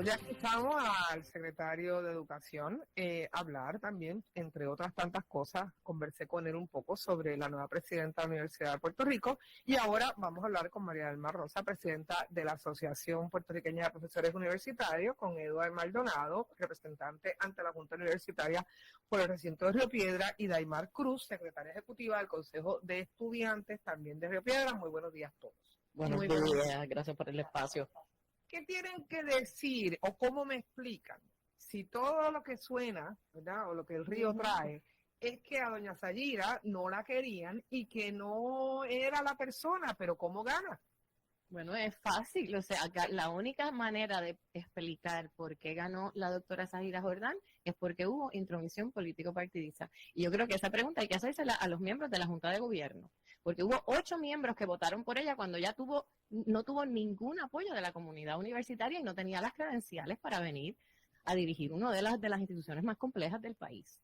Ya escuchamos al secretario de Educación hablar también, entre otras tantas cosas, conversé con él un poco sobre la nueva presidenta de la Universidad de Puerto Rico y ahora vamos a hablar con María del Mar Rosa, presidenta de la Asociación Puertorriqueña de Profesores Universitarios, con Eduardo Maldonado, representante ante la Junta Universitaria por el recinto de Río Piedra, y Daimar Cruz, secretaria ejecutiva del Consejo de Estudiantes también de Río Piedra. Muy buenos días a todos. Buenos días, gracias por el espacio. ¿Qué tienen que decir o cómo me explican si todo lo que suena, ¿verdad? O lo que el río trae es que a doña Sayira no la querían y que no era la persona, pero cómo gana? Bueno, es fácil, o sea, acá la única manera de explicar por qué ganó la doctora Sayira Jordán es porque hubo intromisión político-partidista. Y yo creo que esa pregunta hay que hacérsela a los miembros de la Junta de Gobierno, porque hubo 8 miembros que votaron por ella cuando ya no tuvo ningún apoyo de la comunidad universitaria y no tenía las credenciales para venir a dirigir una de las instituciones más complejas del país.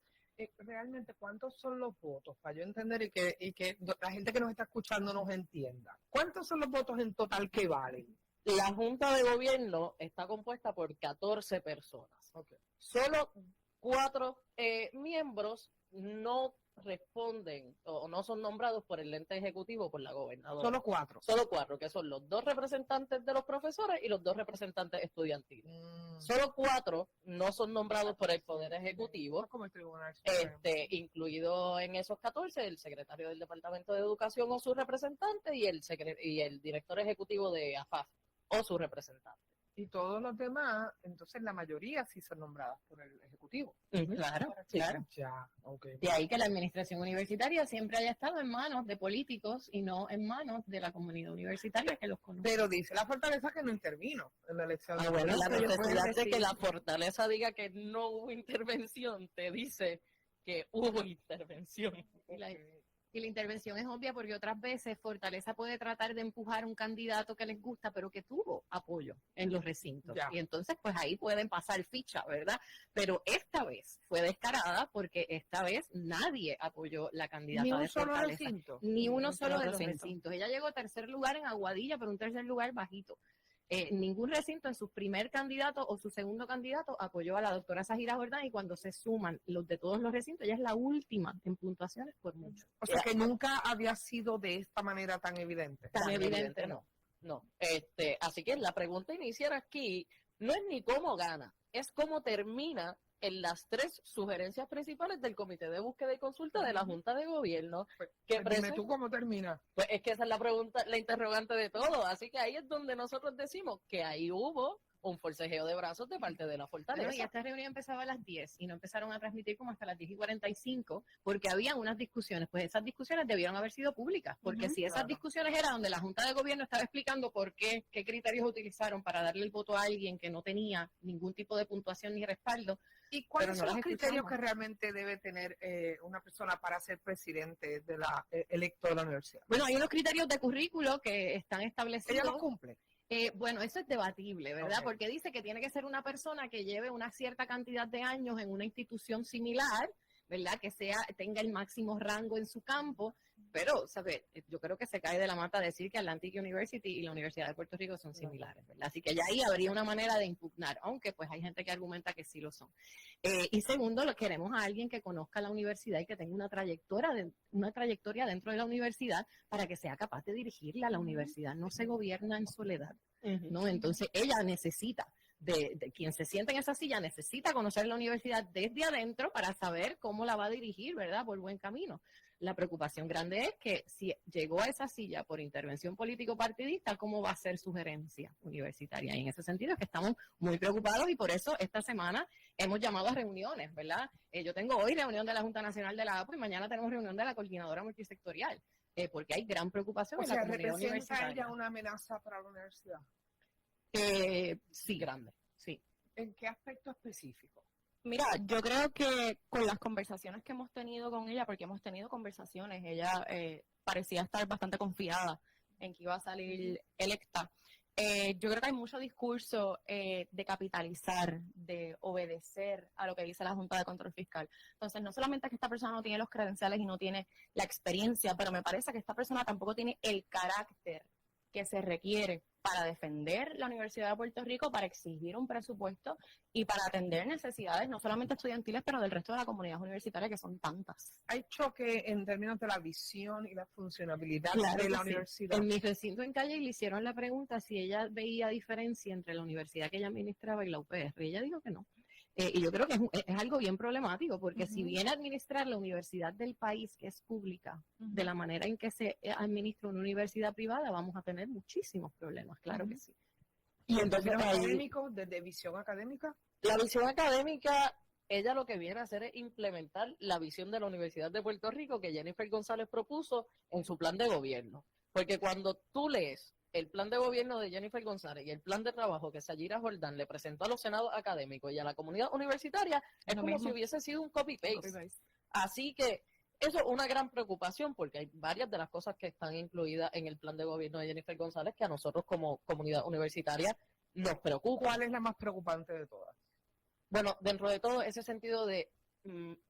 Realmente, ¿cuántos son los votos? Para yo entender y que la gente que nos está escuchando nos entienda. ¿Cuántos son los votos en total que valen? La Junta de Gobierno está compuesta por 14 personas. Okay. Solo 4 miembros no responden o no son nombrados por el ente ejecutivo, por la gobernadora. Solo 4. Solo 4, que son los 2 representantes de los profesores y los 2 representantes estudiantiles. Solo 4 no son nombrados por el Poder Ejecutivo, como el Tribunal incluido en esos 14 el secretario del Departamento de Educación o su representante y el director ejecutivo de AFAF o su representante. Y todos los demás, entonces la mayoría sí son nombradas por el Ejecutivo. Claro. Ya, okay. De ahí que la administración universitaria siempre haya estado en manos de políticos y no en manos de la comunidad universitaria que los conoce. Pero dice la fortaleza que no intervino en la elección. Bueno, la necesidad de que la fortaleza diga que no hubo intervención te dice que hubo intervención. Y la intervención es obvia porque otras veces Fortaleza puede tratar de empujar un candidato que les gusta, pero que tuvo apoyo en los recintos. Ya. Y entonces, pues ahí pueden pasar ficha, ¿verdad? Pero esta vez fue descarada porque esta vez nadie apoyó la candidata de Fortaleza. Ni uno solo de los recintos. Ella llegó a tercer lugar en Aguadilla, pero un tercer lugar bajito. Ningún recinto en su primer candidato o su segundo candidato apoyó a la doctora Sayira Jordán y cuando se suman los de todos los recintos, ella es la última en puntuaciones por mucho. O sea que nunca había sido de esta manera tan evidente. Tan evidente no. Así que la pregunta inicial aquí no es ni cómo gana, es cómo termina en las 3 sugerencias principales del Comité de Búsqueda y Consulta de la Junta de Gobierno. Dime tú cómo termina. Pues es que esa es la pregunta, la interrogante de todo. Así que ahí es donde nosotros decimos que ahí hubo un forcejeo de brazos de parte de la Fortaleza. Bueno, y esta reunión empezaba a las 10 y no empezaron a transmitir como hasta las 10:45 porque había unas discusiones. Pues esas discusiones debieron haber sido públicas, porque si esas discusiones eran donde la Junta de Gobierno estaba explicando por qué criterios utilizaron para darle el voto a alguien que no tenía ningún tipo de puntuación ni respaldo. ¿Y cuáles son los criterios que realmente debe tener una persona para ser presidente de la electo de la universidad? Bueno, hay unos criterios de currículo que están establecidos. ¿Ella los cumple? Bueno, eso es debatible, ¿verdad? Okay. Porque dice que tiene que ser una persona que lleve una cierta cantidad de años en una institución similar, ¿verdad? Que tenga el máximo rango en su campo, pero, ¿sabes? Yo creo que se cae de la mata decir que Atlantic University y la Universidad de Puerto Rico son similares, ¿verdad? Así que ya ahí habría una manera de impugnar, aunque pues hay gente que argumenta que sí lo son. Y segundo, queremos a alguien que conozca la universidad y que tenga una trayectoria dentro de la universidad para que sea capaz de dirigirla. La universidad no se gobierna en soledad, ¿no? Entonces ella necesita de quien se sienta en esa silla, necesita conocer la universidad desde adentro para saber cómo la va a dirigir, ¿verdad? Por buen camino. La preocupación grande es que si llegó a esa silla por intervención político-partidista, ¿cómo va a ser su gerencia universitaria? Y en ese sentido es que estamos muy preocupados y por eso esta semana hemos llamado a reuniones, ¿verdad? Yo tengo hoy reunión de la Junta Nacional de la APO y mañana tenemos reunión de la Coordinadora Multisectorial, porque hay gran preocupación en la comunidad universitaria. ¿Representa ella una amenaza para la universidad? Sí, grande, sí. ¿En qué aspecto específico? Mira, yo creo que con las conversaciones que hemos tenido con ella, porque hemos tenido conversaciones, ella parecía estar bastante confiada en que iba a salir electa. Yo creo que hay mucho discurso de capitalizar, de obedecer a lo que dice la Junta de Control Fiscal. Entonces, no solamente es que esta persona no tiene los credenciales y no tiene la experiencia, pero me parece que esta persona tampoco tiene el carácter que se requiere para defender la Universidad de Puerto Rico, para exigir un presupuesto y para atender necesidades no solamente estudiantiles, pero del resto de la comunidad universitaria, que son tantas. Hay choque en términos de la visión y la funcionalidad Claro de que la sí. universidad. En mi recinto en Calle le hicieron la pregunta si ella veía diferencia entre la universidad que ella administraba y la UPR. Y ella dijo que no. Y yo creo que es algo bien problemático, porque si viene a administrar la universidad del país, que es pública, de la manera en que se administra una universidad privada, vamos a tener muchísimos problemas, claro que sí. Y en Entonces, términos ahí- académicos, desde visión académica, La visión académica, ella lo que viene a hacer es implementar la visión de la Universidad de Puerto Rico que Jennifer González propuso en su plan de gobierno. Porque cuando tú lees el plan de gobierno de Jennifer González y el plan de trabajo que Sayira Jordán le presentó a los senados académicos y a la comunidad universitaria, es Lo como mismo. si hubiese sido un copy-paste. Así que eso es una gran preocupación porque hay varias de las cosas que están incluidas en el plan de gobierno de Jennifer González que a nosotros como comunidad universitaria nos preocupa. ¿cuál es la más preocupante de todas? Bueno, dentro de todo ese sentido de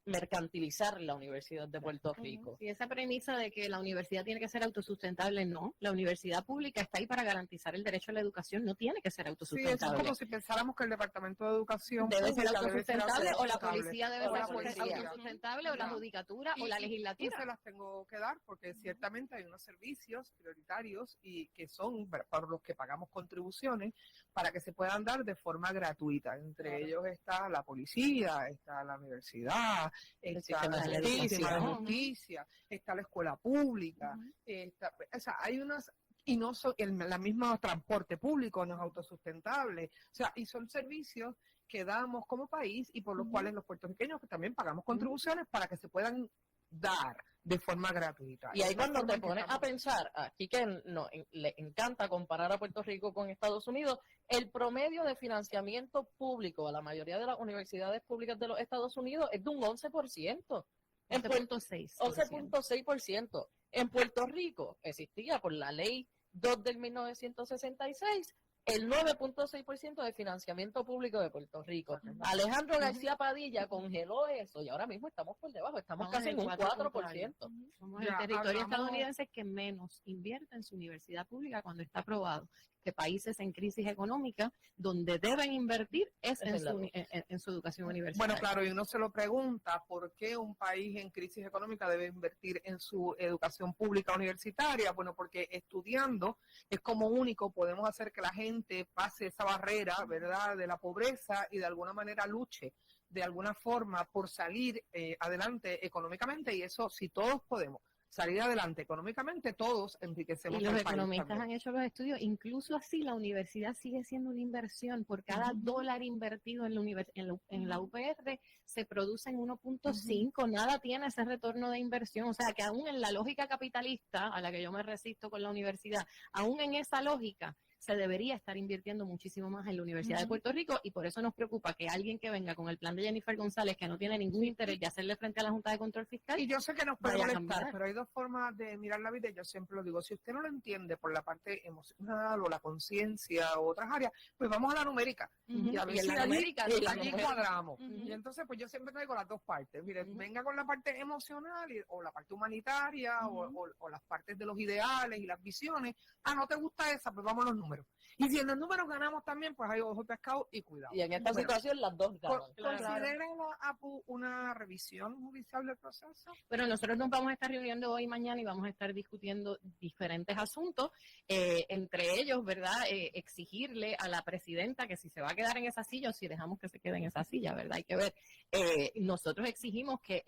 mercantilizar la Universidad de Puerto Rico. Y esa premisa de que la universidad tiene que ser autosustentable, no. La universidad pública está ahí para garantizar el derecho a la educación, no tiene que ser Sí, eso autosustentable. es como si pensáramos que el Departamento de Educación Debe ser Pública autosustentable o la autosustentable. policía debe O la ser policía. autosustentable o la Ya. judicatura o la Y legislatura. se las tengo que dar porque ciertamente hay unos servicios prioritarios y que son para los que pagamos contribuciones para que se puedan dar de forma gratuita. Entre ellos está la policía, está la universidad, está sistema la de justicia, educación. justicia, está la escuela pública, o sea, hay unas y no son la misma transporte público no es autosustentable, o sea, y son servicios que damos como país y por los cuales los puertorriqueños que también pagamos contribuciones para que se puedan dar de forma gratuita. Y ahí Es la cuando forma te en que pones a estamos- pensar, aquí que le encanta comparar a Puerto Rico con Estados Unidos, el promedio de financiamiento público a la mayoría de las universidades públicas de los Estados Unidos es de un 11%. En Puerto 11.6%. 11.6%. En Puerto Rico existía por la ley 2 del 1966 el 9.6% de financiamiento público de Puerto Rico. Alejandro García Padilla congeló eso y ahora mismo estamos por debajo, estamos casi en un 4%. Somos Ya, el territorio hablamos- estadounidense que menos invierte en su universidad pública cuando está aprobado. Que países en crisis económica donde deben invertir es Es en la en su educación universitaria. Bueno, claro, y uno se lo pregunta, ¿por qué un país en crisis económica debe invertir en su educación pública universitaria? Bueno, porque estudiando es como único podemos hacer que la gente pase esa barrera, ¿verdad?, de la pobreza y de alguna manera luche de alguna forma por salir adelante económicamente y eso si todos podemos salir adelante económicamente, todos enriquecemos Y los al país economistas también. han hecho los estudios, incluso así la universidad sigue siendo una inversión. Por cada dólar invertido en la UPR se producen 1.5, nada tiene ese retorno de inversión. O sea que aún en la lógica capitalista, a la que yo me resisto con la universidad, aún en esa lógica, se debería estar invirtiendo muchísimo más en la Universidad de Puerto Rico y por eso nos preocupa que alguien que venga con el plan de Jennifer González, que no tiene ningún interés de hacerle frente a la Junta de Control Fiscal, Y yo sé que nos puede vaya a molestar, cambiar. pero hay dos formas de mirar la vida y yo siempre lo digo. Si usted no lo entiende por la parte emocional o la conciencia o otras áreas, pues vamos a la numérica. Y a ver Y en si la allí, numérica, y la allí numérica. cuadramos. Ujú. Y entonces, pues yo siempre traigo las dos partes. Mire, venga con la parte emocional o la parte humanitaria o las partes de los ideales y las visiones. Ah, ¿no te gusta esa? Pues vamos a los números. Y si en los números ganamos también, pues hay ojo pescado y cuidado. Y en esta Bueno, situación las dos ganan. ¿Considera la APU una revisión judicial del proceso? Pero nosotros nos vamos a estar reuniendo hoy y mañana y vamos a estar discutiendo diferentes asuntos, entre ellos, ¿verdad? Exigirle a la presidenta que si se va a quedar en esa silla o si dejamos que se quede en esa silla, ¿verdad? Hay que ver. Nosotros exigimos que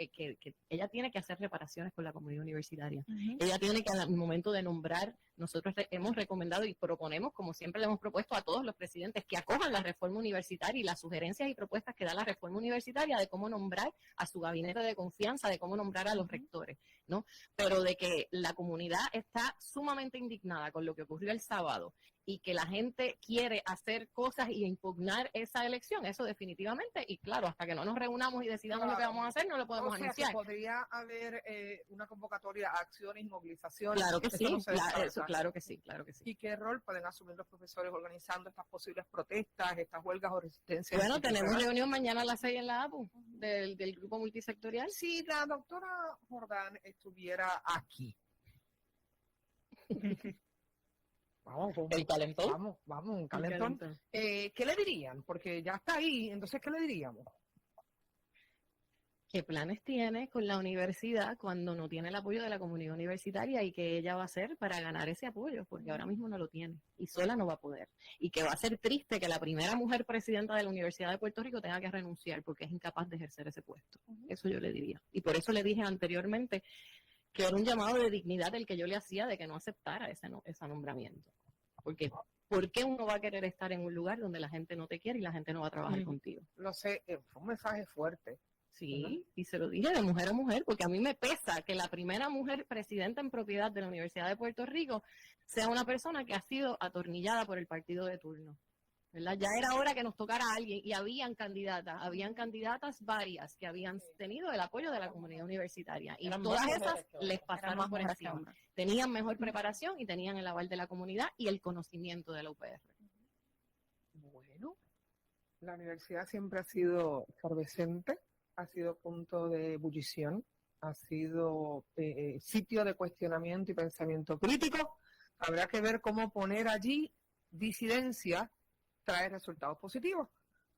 ella tiene que hacer reparaciones con la comunidad universitaria. Ella tiene que, al momento de nombrar, nosotros hemos recomendado y proponemos, como siempre le hemos propuesto a todos los presidentes, que acojan la reforma universitaria y las sugerencias y propuestas que da la reforma universitaria de cómo nombrar a su gabinete de confianza, de cómo nombrar a los rectores, ¿no? Pero de que la comunidad está sumamente indignada con lo que ocurrió el sábado y que la gente quiere hacer cosas y impugnar esa elección, eso definitivamente, y claro, hasta que no nos reunamos y decidamos lo que vamos a hacer, no lo podemos O sea, anunciar. que podría haber una convocatoria a acciones y movilizaciones. Claro que Eso sí, no se descarta. claro que sí, claro que sí. ¿Y qué rol pueden asumir los profesores organizando estas posibles protestas, estas huelgas o resistencias? Bueno, tenemos institucionales? reunión mañana a las 6 en la APU del grupo multisectorial. Si la doctora Jordán estuviera aquí, Vamos, El calentón. vamos, un calentón. ¿Qué le dirían? Porque ya está ahí, entonces, ¿qué le diríamos? ¿Qué planes tiene con la universidad cuando no tiene el apoyo de la comunidad universitaria y qué ella va a hacer para ganar ese apoyo? Porque ahora mismo no lo tiene y sola no va a poder. Y que va a ser triste que la primera mujer presidenta de la Universidad de Puerto Rico tenga que renunciar porque es incapaz de ejercer ese puesto. Eso yo le diría. Y por eso le dije anteriormente que era un llamado de dignidad el que yo le hacía de que no aceptara ese nombramiento. Porque ¿por qué uno va a querer estar en un lugar donde la gente no te quiere y la gente no va a trabajar contigo? Lo sé, fue un mensaje fuerte. Sí, y se lo dije de mujer a mujer, porque a mí me pesa que la primera mujer presidenta en propiedad de la Universidad de Puerto Rico sea una persona que ha sido atornillada por el partido de turno. ¿Verdad? Ya era hora que nos tocara a alguien y habían candidatas varias que habían tenido el apoyo de la comunidad universitaria y Eran todas más esas mujeres que les Eran pasaron más por mujeres que encima. hombres. Tenían mejor preparación y tenían el aval de la comunidad y el conocimiento de la UPR. Bueno, la universidad siempre ha sido efervescente, ha sido punto de ebullición, ha sido sitio de cuestionamiento y pensamiento crítico. Habrá que ver cómo poner allí disidencia trae resultados positivos.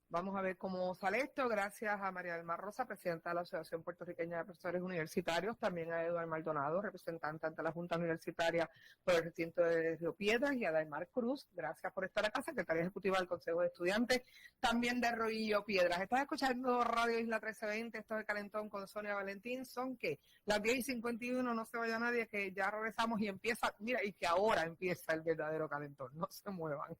Vamos a ver cómo sale esto. Gracias a María del Mar Rosa, presidenta de la Asociación Puertorriqueña de Profesores Universitarios, también a Eduardo Maldonado, representante ante la Junta Universitaria por el recinto de Río Piedras, y a Daimar Cruz. Gracias por estar acá, secretaria ejecutiva del Consejo de Estudiantes, también de Río Piedras. Estás escuchando Radio Isla 1320, esto de Calentón con Sonia Valentín. Son que las 10:51, no se vaya nadie, que ya regresamos y empieza, mira, y que ahora empieza el verdadero calentón. No se muevan.